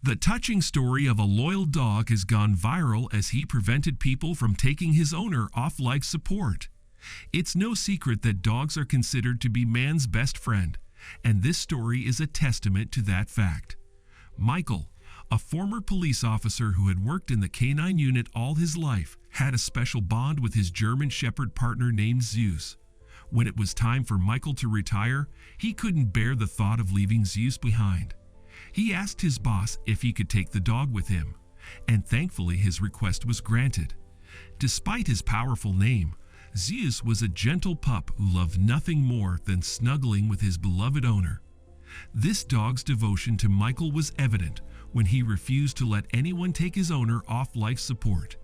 The touching story of a loyal dog has gone viral as he prevented people from taking his owner off life support. It's no secret that dogs are considered to be man's best friend, and this story is a testament to that fact. Michael, a former police officer who had worked in the canine unit all his life, had a special bond with his German Shepherd partner named Zeus. When it was time for Michael to retire, he couldn't bear the thought of leaving Zeus behind. He asked his boss if he could take the dog with him, and thankfully his request was granted. Despite his powerful name, Zeus was a gentle pup who loved nothing more than snuggling with his beloved owner. This dog's devotion to Michael was evident when he refused to let anyone take his owner off life support.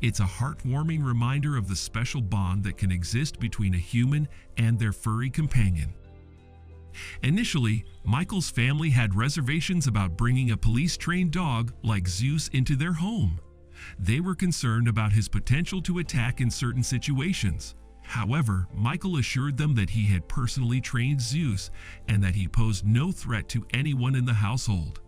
It's a heartwarming reminder of the special bond that can exist between a human and their furry companion. Initially, Michael's family had reservations about bringing a police-trained dog like Zeus into their home. They were concerned about his potential to attack in certain situations. However, Michael assured them that he had personally trained Zeus and that he posed no threat to anyone in the household.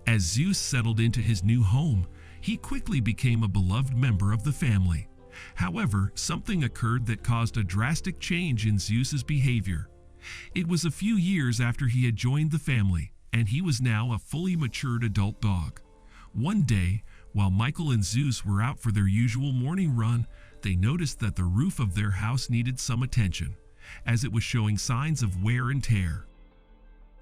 As Zeus settled into his new home, he quickly became a beloved member of the family. However, something occurred that caused a drastic change in Zeus's behavior. It was a few years after he had joined the family, and he was now a fully matured adult dog. One day, while Michael and Zeus were out for their usual morning run, they noticed that the roof of their house needed some attention, as it was showing signs of wear and tear.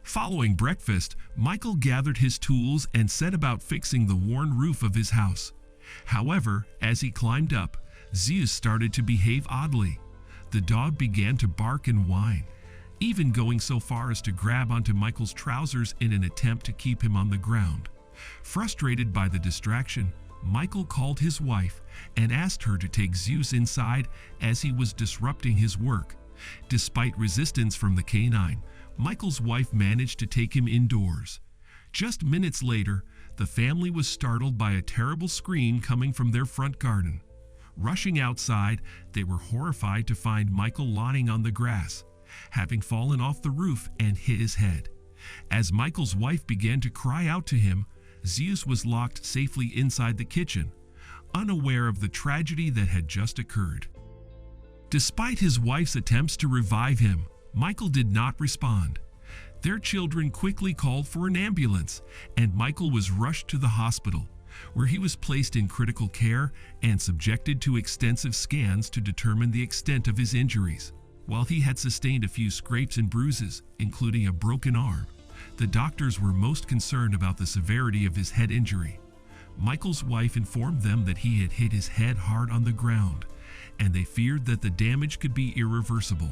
Following breakfast, Michael gathered his tools and set about fixing the worn roof of his house. However, as he climbed up, Zeus started to behave oddly. The dog began to bark and whine, even going so far as to grab onto Michael's trousers in an attempt to keep him on the ground. Frustrated by the distraction, Michael called his wife and asked her to take Zeus inside as he was disrupting his work. Despite resistance from the canine, Michael's wife managed to take him indoors. Just minutes later, the family was startled by a terrible scream coming from their front garden. Rushing outside, they were horrified to find Michael lying on the grass, having fallen off the roof and hit his head. As Michael's wife began to cry out to him, Zeus was locked safely inside the kitchen, unaware of the tragedy that had just occurred. Despite his wife's attempts to revive him, Michael did not respond. Their children quickly called for an ambulance, and Michael was rushed to the hospital, where he was placed in critical care and subjected to extensive scans to determine the extent of his injuries. While he had sustained a few scrapes and bruises, including a broken arm, the doctors were most concerned about the severity of his head injury. Michael's wife informed them that he had hit his head hard on the ground, and they feared that the damage could be irreversible.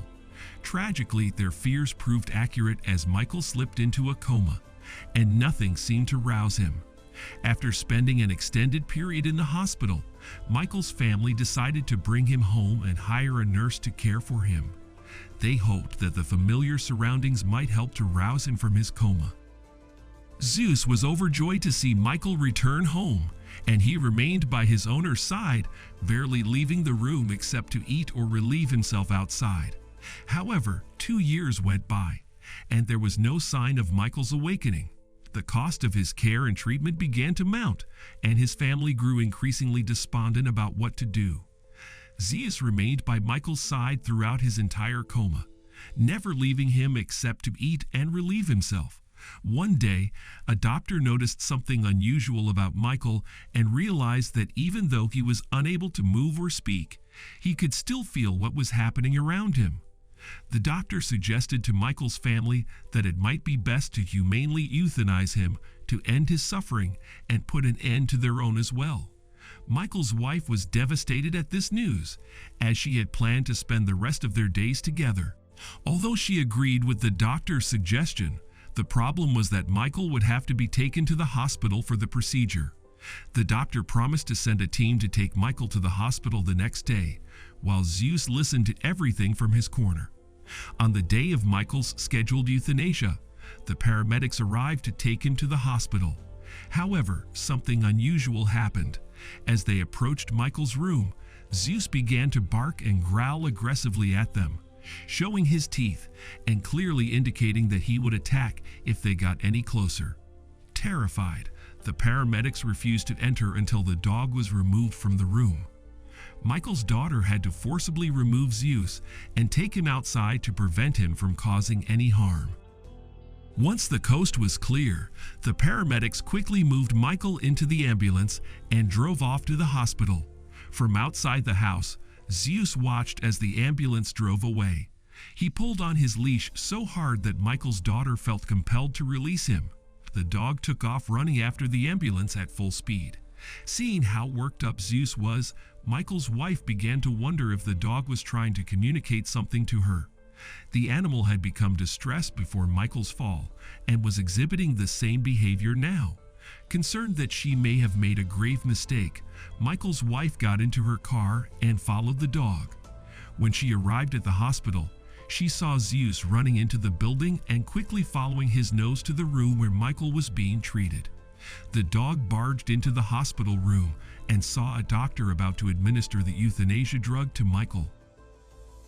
Tragically, their fears proved accurate as Michael slipped into a coma, and nothing seemed to rouse him. After spending an extended period in the hospital, Michael's family decided to bring him home and hire a nurse to care for him. They hoped that the familiar surroundings might help to rouse him from his coma. Zeus was overjoyed to see Michael return home, and he remained by his owner's side, barely leaving the room except to eat or relieve himself outside. However, 2 years went by, and there was no sign of Michael's awakening. The cost of his care and treatment began to mount, and his family grew increasingly despondent about what to do. Zeus remained by Michael's side throughout his entire coma, never leaving him except to eat and relieve himself. One day, a doctor noticed something unusual about Michael and realized that even though he was unable to move or speak, he could still feel what was happening around him. The doctor suggested to Michael's family that it might be best to humanely euthanize him to end his suffering and put an end to their own as well. Michael's wife was devastated at this news, as she had planned to spend the rest of their days together. Although she agreed with the doctor's suggestion, the problem was that Michael would have to be taken to the hospital for the procedure. The doctor promised to send a team to take Michael to the hospital the next day, while Zeus listened to everything from his corner. On the day of Michael's scheduled euthanasia, the paramedics arrived to take him to the hospital. However, something unusual happened. As they approached Michael's room, Zeus began to bark and growl aggressively at them, showing his teeth and clearly indicating that he would attack if they got any closer. Terrified, The paramedics refused to enter until the dog was removed from the room. Michael's daughter had to forcibly remove Zeus and take him outside to prevent him from causing any harm. Once the coast was clear, the paramedics quickly moved Michael into the ambulance and drove off to the hospital. From outside the house, Zeus watched as the ambulance drove away. He pulled on his leash so hard that Michael's daughter felt compelled to release him. The dog took off running after the ambulance at full speed. Seeing how worked up Zeus was, Michael's wife began to wonder if the dog was trying to communicate something to her. The animal had become distressed before Michael's fall and was exhibiting the same behavior now. Concerned that she may have made a grave mistake, Michael's wife got into her car and followed the dog. When she arrived at the hospital, she saw Zeus running into the building and quickly following his nose to the room where Michael was being treated. The dog barged into the hospital room and saw a doctor about to administer the euthanasia drug to Michael.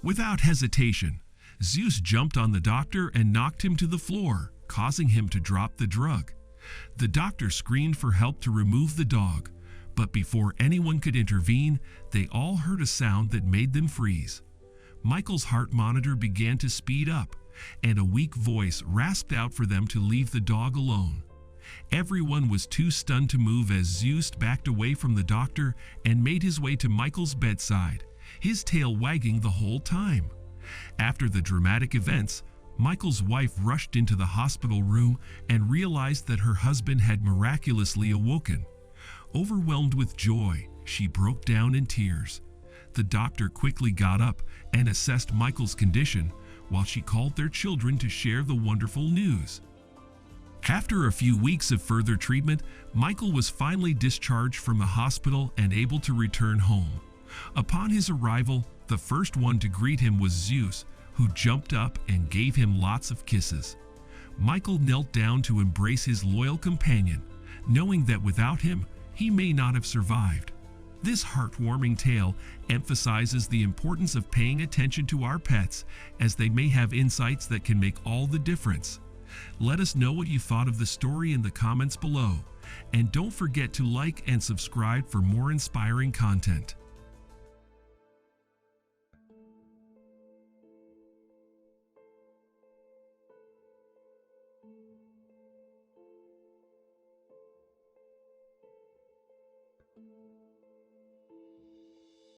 Without hesitation, Zeus jumped on the doctor and knocked him to the floor, causing him to drop the drug. The doctor screamed for help to remove the dog, but before anyone could intervene, they all heard a sound that made them freeze. Michael's heart monitor began to speed up, and a weak voice rasped out for them to leave the dog alone. Everyone was too stunned to move as Zeus backed away from the doctor and made his way to Michael's bedside, his tail wagging the whole time. After the dramatic events, Michael's wife rushed into the hospital room and realized that her husband had miraculously awoken. Overwhelmed with joy, she broke down in tears. The doctor quickly got up and assessed Michael's condition while she called their children to share the wonderful news. After a few weeks of further treatment, Michael was finally discharged from the hospital and able to return home. Upon his arrival, the first one to greet him was Zeus, who jumped up and gave him lots of kisses. Michael knelt down to embrace his loyal companion, knowing that without him, he may not have survived. This heartwarming tale emphasizes the importance of paying attention to our pets, as they may have insights that can make all the difference. Let us know what you thought of the story in the comments below, and don't forget to like and subscribe for more inspiring content.